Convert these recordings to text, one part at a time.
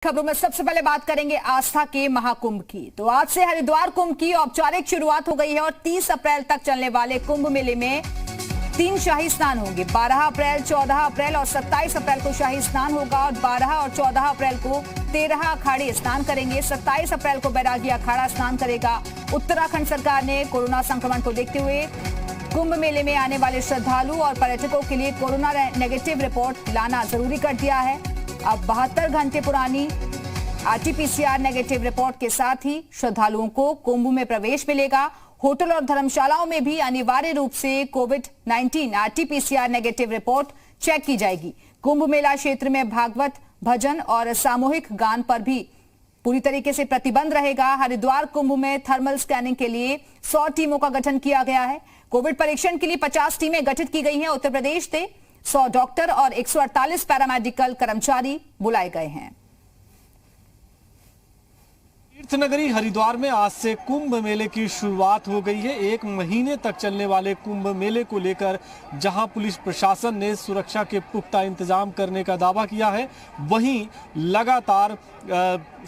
खबरों में सबसे पहले बात करेंगे आस्था के महाकुंभ की। तो आज से हरिद्वार कुंभ की औपचारिक शुरुआत हो गई है और 30 अप्रैल तक चलने वाले कुंभ मेले में 3 शाही स्नान होंगे। 12 अप्रैल, 14 अप्रैल और 27 अप्रैल को शाही स्नान होगा और 12 और 14 अप्रैल को 13 अखाड़े स्नान करेंगे। 27 अप्रैल को बैरागी अखाड़ा स्नान करेगा। उत्तराखंड सरकार ने कोरोना संक्रमण को देखते हुए कुंभ मेले में आने वाले श्रद्धालु और पर्यटकों के लिए कोरोना नेगेटिव रिपोर्ट लाना जरूरी कर दिया है। अब 72 घंटे पुरानी RT-PCR नेगेटिव रिपोर्ट के साथ ही श्रद्धालुओं को कुंभ में प्रवेश मिलेगा। होटल और धर्मशालाओं में भी अनिवार्य रूप से कोविड-19 RT-PCR नेगेटिव रिपोर्ट चेक की जाएगी। कुंभ मेला क्षेत्र में भागवत भजन और सामूहिक गान पर भी पूरी तरीके से प्रतिबंध रहेगा। हरिद्वार कुंभ में थर्मल स्कैनिंग के लिए 100 टीमों का गठन किया गया है। कोविड परीक्षण के लिए 50 टीमें गठित की गई हैं। उत्तर प्रदेश से 100 डॉक्टर और 148 पैरामेडिकल कर्मचारी बुलाए गए हैं। तीर्थनगरी हरिद्वार में आज से कुंभ मेले की शुरुआत हो गई है। 1 महीने तक चलने वाले कुंभ मेले को लेकर जहां पुलिस प्रशासन ने सुरक्षा के पुख्ता इंतजाम करने का दावा किया है, वहीं लगातार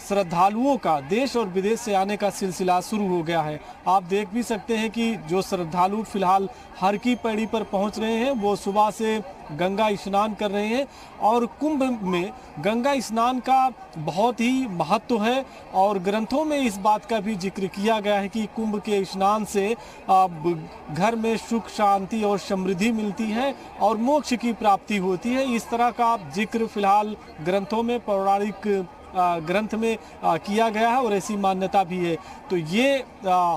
श्रद्धालुओं का देश और विदेश से आने का सिलसिला शुरू हो गया है। आप देख भी सकते हैं कि जो श्रद्धालु फिलहाल हर की पैड़ी पर पहुंच रहे हैं वो सुबह से गंगा स्नान कर रहे हैं और कुंभ में गंगा स्नान का बहुत ही महत्व है और ग्रंथों में इस बात का भी जिक्र किया गया है कि कुंभ के स्नान से घर में सुख, शांति और समृद्धि मिलती है और मोक्ष की प्राप्ति होती है। इस तरह का जिक्र फिलहाल ग्रंथों में, पौराणिक ग्रंथ में किया गया है और ऐसी मान्यता भी है। तो ये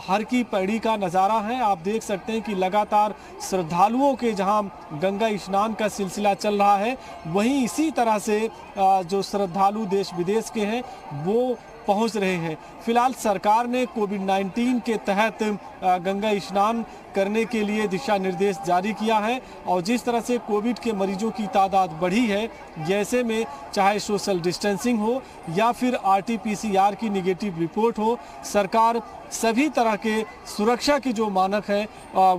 हर की पैड़ी का नज़ारा है। आप देख सकते हैं कि लगातार श्रद्धालुओं के जहां गंगा स्नान का सिलसिला चल रहा है, वहीं इसी तरह से जो श्रद्धालु देश विदेश के हैं वो पहुंच रहे हैं। फिलहाल सरकार ने कोविड-19 के तहत गंगा स्नान करने के लिए दिशा निर्देश जारी किया है और जिस तरह से कोविड के मरीजों की तादाद बढ़ी है, जैसे में चाहे सोशल डिस्टेंसिंग हो या फिर RT-PCR की निगेटिव रिपोर्ट हो, सरकार सभी तरह के सुरक्षा के जो मानक है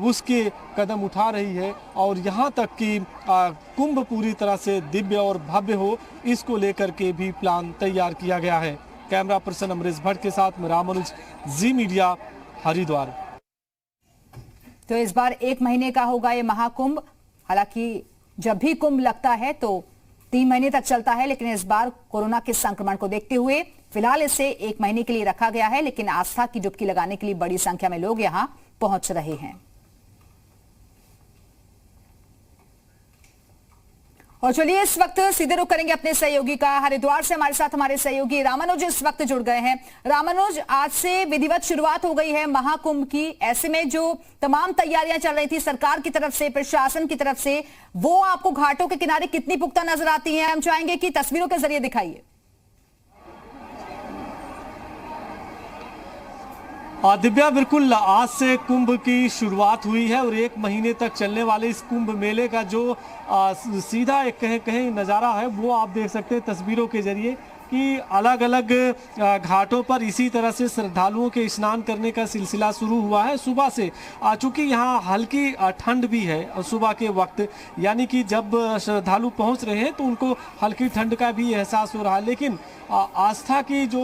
उसके कदम उठा रही है और यहाँ तक कि कुंभ पूरी तरह से दिव्य और भव्य हो, इसको लेकर के भी प्लान तैयार किया गया है। कैमरा पर्सन अमरीश भट्ट के साथ मैं रामानुज, जी मीडिया, हरिद्वार। तो इस बार 1 महीने का होगा ये महाकुंभ। हालांकि जब भी कुंभ लगता है तो 3 महीने तक चलता है, लेकिन इस बार कोरोना के संक्रमण को देखते हुए फिलहाल इसे 1 महीने के लिए रखा गया है। लेकिन आस्था की डुबकी लगाने के लिए बड़ी संख्या में लोग यहां पहुंच रहे हैं। और चलिए इस वक्त सीधे रुख करेंगे अपने सहयोगी का। हरिद्वार से हमारे साथ हमारे सहयोगी रामानुज इस वक्त जुड़ गए हैं। रामानुज, आज से विधिवत शुरुआत हो गई है महाकुंभ की। ऐसे में जो तमाम तैयारियां चल रही थी सरकार की तरफ से, प्रशासन की तरफ से, वो आपको घाटों के किनारे कितनी पुख्ता नजर आती हैं? हम चाहेंगे कि तस्वीरों के जरिए दिखाइए। दिव्या, बिल्कुल आज से कुंभ की शुरुआत हुई है और 1 महीने तक चलने वाले इस कुंभ मेले का जो सीधा एक कहीं नज़ारा है वो आप देख सकते हैं तस्वीरों के जरिए कि अलग अलग घाटों पर इसी तरह से श्रद्धालुओं के स्नान करने का सिलसिला शुरू हुआ है सुबह से। चूँकि यहाँ हल्की ठंड भी है सुबह के वक्त, यानी कि जब श्रद्धालु पहुँच रहे हैं तो उनको हल्की ठंड का भी एहसास हो रहा है। लेकिन आस्था की जो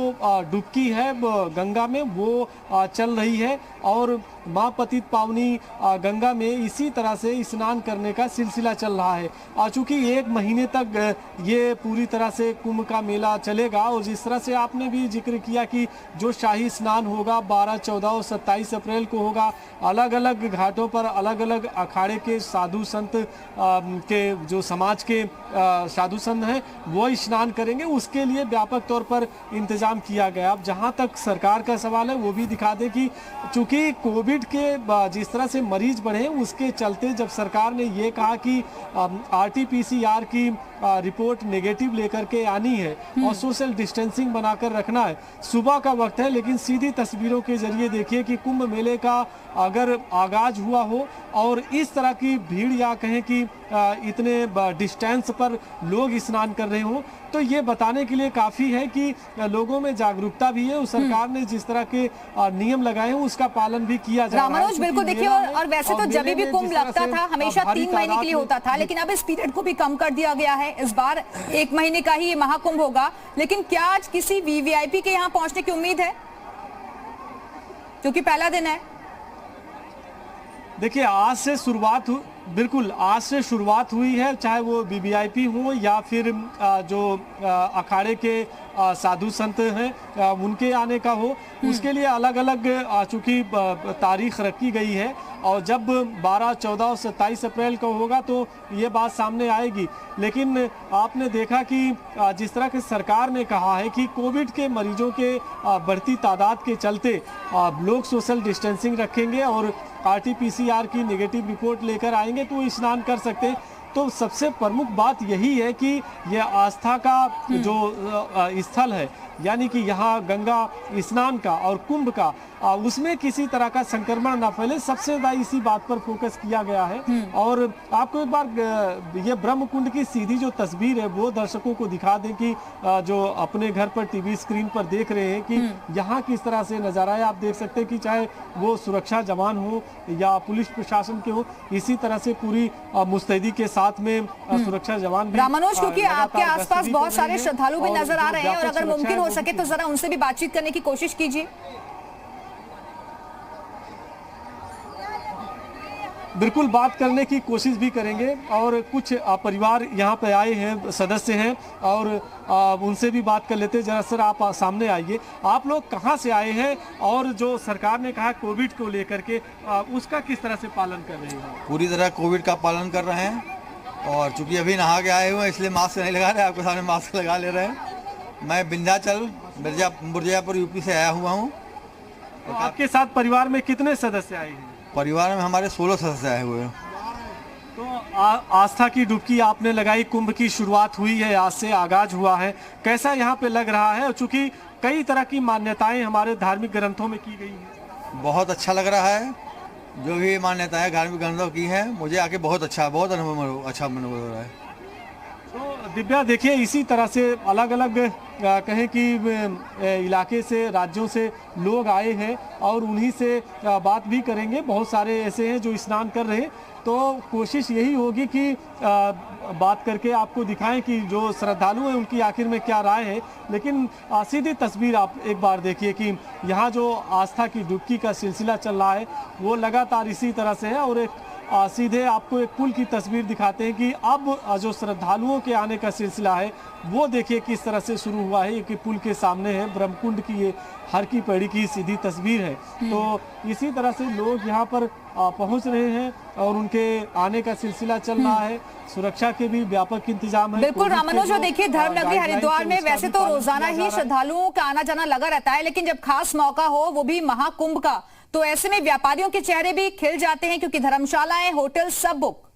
डुबकी है गंगा में वो चल रही है और माँ पतित पावनी गंगा में इसी तरह से स्नान करने का सिलसिला चल रहा है। चूँकि 1 महीने तक ये पूरी तरह से कुंभ का मेला चलेगा और जिस तरह से आपने भी जिक्र किया कि जो शाही स्नान होगा 12, 14 और 27 अप्रैल को होगा, अलग अलग घाटों पर अलग अलग अखाड़े के साधु संत के जो समाज के साधु संत हैं वो स्नान करेंगे। उसके लिए व्यापक तौर पर इंतजाम किया गया। अब जहाँ तक सरकार का सवाल है वो भी दिखा दे कि चूँकि कोविड के जिस तरह से मरीज बढ़े उसके चलते जब सरकार ने ये कहा कि RT-PCR की रिपोर्ट नेगेटिव लेकर के आनी है और सोशल डिस्टेंसिंग बनाकर रखना है। सुबह का वक्त है, लेकिन सीधी तस्वीरों के जरिए देखिए कि कुंभ मेले का अगर आगाज हुआ हो और इस तरह की भीड़ या कहें कि इतने डिस्टेंस पर लोग स्नान कर रहे हों, तो ये बताने के लिए काफ़ी है कि लोगों में जागरूकता भी है और सरकार ने जिस तरह के नियम लगाए हैं उसका पालन भी किया जा रहा है। रामानुज, बिल्कुल देखिए, और वैसे तो जब भी कुंभ लगता था हमेशा 3 महीने के लिए होता था, लेकिन अब इस पीरियड को भी कम कर दिया गया है। है। इस बार 1 महीने का ही ये महाकुंभ होगा, लेकिन क्या आज किसी वीवीआईपी के यहाँ पहुंचने की उम्मीद है, क्योंकि पहला दिन है? देखिए, आज से शुरुआत हुई है, चाहे वो वीवीआईपी हो या फिर जो अखाड़े के साधु संत हैं उनके आने का हो। उसके लिए अलग अलग चूंकि तारीख रखी गई है, और जब 12, 14 और 27 अप्रैल को होगा तो ये बात सामने आएगी। लेकिन आपने देखा कि जिस तरह की सरकार ने कहा है कि कोविड के मरीजों के बढ़ती तादाद के चलते लोग सोशल डिस्टेंसिंग रखेंगे और RT-PCR की नेगेटिव रिपोर्ट लेकर आएंगे तो स्नान कर सकते हैं। तो सबसे प्रमुख बात यही है कि यह आस्था का जो स्थल है, यानी कि यहाँ गंगा स्नान का और कुंभ का, उसमें किसी तरह का संक्रमण ना फैले, सबसे ज्यादा इसी बात पर फोकस किया गया है। और आपको एक बार ये ब्रह्मकुंड की सीधी जो तस्वीर है वो दर्शकों को दिखा दें कि जो अपने घर पर टीवी स्क्रीन पर देख रहे हैं कि यहाँ किस तरह से नजारा है। आप देख सकते हैं कि चाहे वो सुरक्षा जवान हो या पुलिस प्रशासन के हो, इसी तरह से पूरी मुस्तैदी के साथ में सुरक्षा जवान भी रामानुज, क्योंकि आपके आसपास बहुत सारे श्रद्धालु भी नजर आ रहे हैं और अगर मुमकिन हो सके तो जरा उनसे भी बातचीत करने की कोशिश कीजिए। बिल्कुल, बात करने की कोशिश भी करेंगे। और कुछ परिवार यहाँ पे आए हैं, सदस्य हैं, और उनसे भी बात कर लेते हैं। जरा सर आप सामने आइए, आप लोग कहाँ से आए हैं और जो सरकार ने कहा कोविड को लेकर के उसका किस तरह से पालन कर रहे हैं? पूरी तरह कोविड का पालन कर रहे हैं, और चूंकि अभी नहा के आए हुए हैं इसलिए मास्क नहीं लगा रहे, आपके सामने मास्क लगा ले रहे हैं। मैं विंध्याचल मिर्जापुर यूपी से आया हुआ हूँ। तो आपके साथ परिवार में कितने सदस्य आए हैं? परिवार में हमारे 16 सदस्य आए हुए हैं। तो आस्था की डुबकी आपने लगाई, कुंभ की शुरुआत हुई है, आज से आगाज हुआ है, कैसा यहाँ पे लग रहा है? चूंकि कई तरह की मान्यताएं हमारे धार्मिक ग्रंथों में की गई हैं। बहुत अच्छा लग रहा है, जो भी मान्यताएं धार्मिक ग्रंथों की हैं, मुझे आके बहुत अच्छा अच्छा अनुभव हो रहा है। तो दिव्या, देखिए इसी तरह से अलग अलग कहें कि इलाके से, राज्यों से लोग आए हैं और उन्हीं से बात भी करेंगे। बहुत सारे ऐसे हैं जो स्नान कर रहे हैं, तो कोशिश यही होगी कि बात करके आपको दिखाएं कि जो श्रद्धालु हैं उनकी आखिर में क्या राय है। लेकिन सीधी तस्वीर आप एक बार देखिए कि यहाँ जो आस्था की डुबकी का सिलसिला चल रहा है वो लगातार इसी तरह से है। और एक सीधे आपको एक पुल की तस्वीर दिखाते हैं कि अब जो श्रद्धालुओं के आने का सिलसिला है वो देखिए किस तरह से शुरू हुआ है। कि पुल के सामने है ब्रह्मकुंड की ये हर की पैड़ी की सीधी तस्वीर है। तो इसी तरह से लोग यहाँ पर पहुंच रहे हैं और उनके आने का सिलसिला चल रहा है। सुरक्षा के भी व्यापक इंतजाम है। बिल्कुल रामानुज, देखिए धर्मनगरी हरिद्वार में वैसे तो रोजाना ही श्रद्धालुओं का आना जाना लगा रहता है, लेकिन जब खास मौका हो वो भी महाकुंभ का, तो ऐसे में व्यापारियों के चेहरे भी खिल जाते हैं, क्योंकि धर्मशालाएं, होटल सब बुक।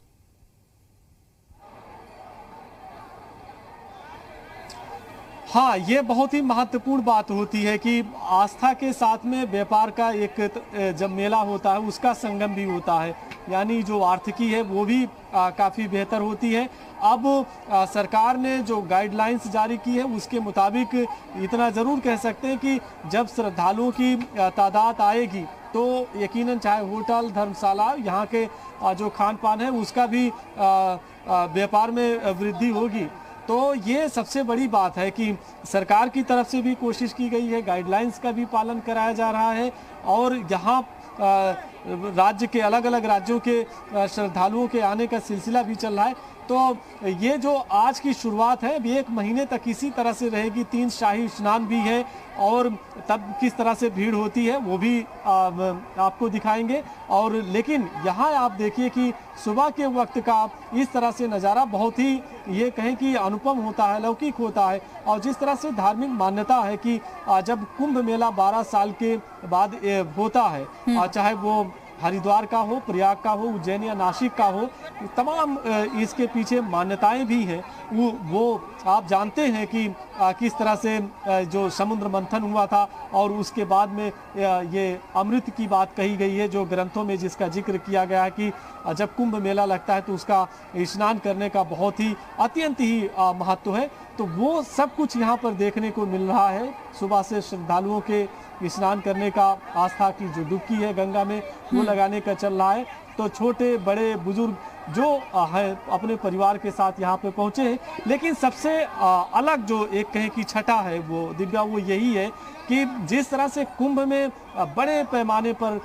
हाँ, ये बहुत ही महत्वपूर्ण बात होती है कि आस्था के साथ में व्यापार का एक जब मेला होता है उसका संगम भी होता है, यानी जो आर्थिकी है वो भी काफ़ी बेहतर होती है। अब सरकार ने जो गाइडलाइंस जारी की है उसके मुताबिक इतना ज़रूर कह सकते हैं कि जब श्रद्धालुओं की तादाद आएगी तो यकीनन चाहे होटल, धर्मशाला, यहाँ के जो खान पान है उसका भी व्यापार में वृद्धि होगी। तो ये सबसे बड़ी बात है कि सरकार की तरफ से भी कोशिश की गई है, गाइडलाइंस का भी पालन कराया जा रहा है। और यहाँ राज्य के अलग अलग राज्यों के श्रद्धालुओं के आने का सिलसिला भी चल रहा है। तो ये जो आज की शुरुआत है अभी 1 महीने तक इसी तरह से रहेगी। 3 शाही स्नान भी है और तब किस तरह से भीड़ होती है वो भी आपको दिखाएंगे। और लेकिन यहाँ आप देखिए कि सुबह के वक्त का इस तरह से नज़ारा बहुत ही ये कहें कि अनुपम होता है, लौकिक होता है। और जिस तरह से धार्मिक मान्यता है कि जब कुंभ मेला 12 साल के बाद होता है, चाहे वो हरिद्वार का हो, प्रयाग का हो, उज्जैन या नासिक का हो, तमाम इसके पीछे मान्यताएं भी हैं। वो आप जानते हैं कि किस तरह से जो समुद्र मंथन हुआ था और उसके बाद में ये अमृत की बात कही गई है, जो ग्रंथों में जिसका जिक्र किया गया है कि जब कुंभ मेला लगता है तो उसका स्नान करने का बहुत ही अत्यंत ही महत्व है। तो वो सब कुछ यहाँ पर देखने को मिल रहा है। सुबह से श्रद्धालुओं के स्नान करने का, आस्था की जो डुबकी है गंगा में वो लगाने का चल रहा है। तो छोटे बड़े बुजुर्ग जो है अपने परिवार के साथ यहाँ पे पहुंचे हैं। लेकिन सबसे अलग जो एक कहें कि छठा है वो दिव्या, वो यही है कि जिस तरह से कुंभ में बड़े पैमाने पर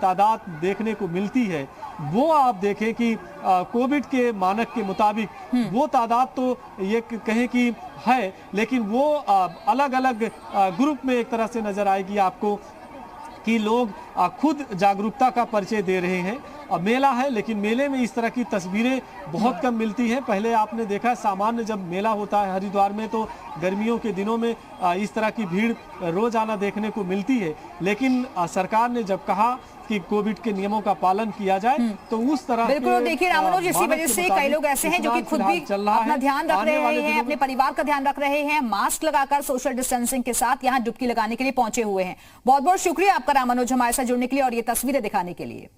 तादाद देखने को मिलती है, वो आप देखें कि कोविड के मानक के मुताबिक वो तादाद तो ये कहें कि है, लेकिन वो अलग अलग ग्रुप में एक तरह से नजर आएगी आपको कि लोग खुद जागरूकता का परिचय दे रहे हैं। अब मेला है, लेकिन मेले में इस तरह की तस्वीरें बहुत कम मिलती हैं। पहले आपने देखा सामान्य जब मेला होता है हरिद्वार में तो गर्मियों के दिनों में इस तरह की भीड़ रोजाना देखने को मिलती है, लेकिन सरकार ने जब कहा कि कोविड के नियमों का पालन किया जाए तो उस तरह बिल्कुल। देखिए रामानुज, इसी वजह से कई लोग ऐसे हैं जो कि खुद भी अपना ध्यान रख रहे हैं, अपने परिवार का ध्यान रख रहे हैं, मास्क लगाकर सोशल डिस्टेंसिंग के साथ यहाँ डुबकी लगाने के लिए पहुंचे हुए हैं। बहुत बहुत शुक्रिया आपका रामानुज, हमारे साथ जुड़ने के लिए और ये तस्वीरें दिखाने के लिए।